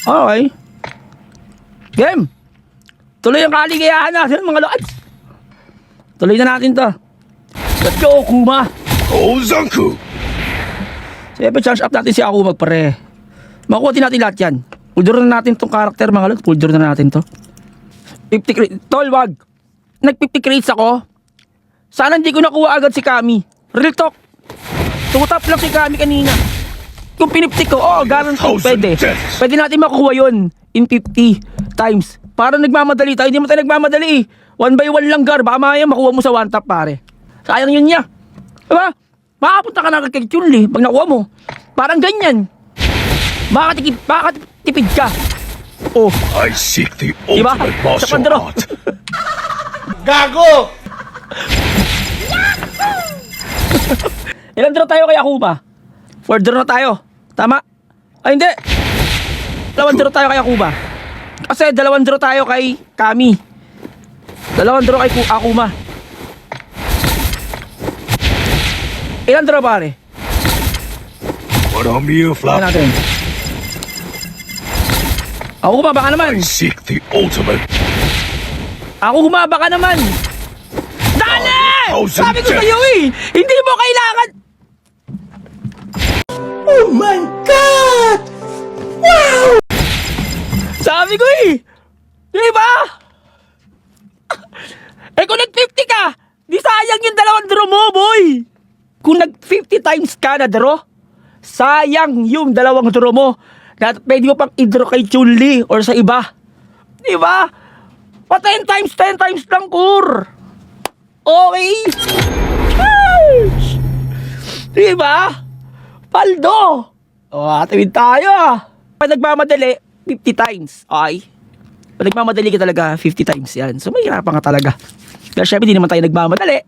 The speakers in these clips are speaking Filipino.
Okay. Game. Tuloy ang kaligayahan natin mga lods. Tuloy na natin to. Let's go, Akuma. Ozanku! Siyempre, charge up natin si Akuma pare. Makuha din natin lahat yan. Puldor na natin tong karakter mga lods. Puldor na natin to. 50 crates. Tol, wag. Nag-50 crates ako. Sana hindi ko nakuha agad si Kami. Real talk. Tutap lang si Kami kanina. Kung piniptik ko, guarantee, pwede. Pwede natin makuha yun in 50 times. Para nagmamadali tayo, hindi mo tayo nagmamadali eh. 1 by 1 lang, Gar. Baka mamaya makuha mo sa 1 tap, pare. Sayang yun niya. Diba? Makapunta ka na kay Chun-Li pag nakuha mo. Parang ganyan. Makakatipid ka. Oh. I seek the Diba? ultimate Sa martial pandro. art. Gago! Ilan draw tayo kay Akuma? 4 draw na tayo. Tama? Ay, hindi. 2 draw tayo kay Akuma. Kasi 2 draw tayo kay Kami. 2 draw kay Akuma. Ilan draw pare? What on me, Tignan flap? natin. Akuma baka naman. I seek the ultimate. Akuma baka naman. Dali! Sabi ko sa'yo eh. Hindi mo kailangan. Oh my God! Wow! Sabi ko eh. Di ba? Eh kung nag-50 ka, di sayang yung 2 draw mo, boy. Kung nag-50 times ka na draw, sayang yung 2 draw mo. Na pwede mo pang i-draw kay Chun-Li or sa iba. Di ba? Pa 10 times lang, kur. Okay? Di ba? Paldo. O, atawid tayo ah. Pag nagmamadali, 50 times. Okay? Pag nagmamadali ka talaga, 50 times yan. So, mahirapan ka talaga. Pero syempre, di naman tayo nagmamadali.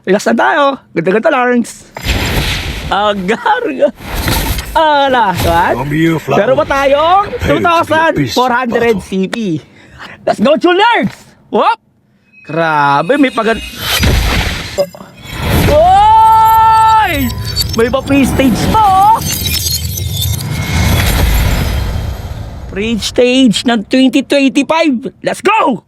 Relax na tayo. Ganda-ganda langs. Agar. Ala. On me, flap. Pero ba tayong 2,400 CP? Let's go, Chulers! Whoop! Grabe, may pagan... Oy! May pa pre-stage pa, oh! Pre-stage ng 2025. Let's go!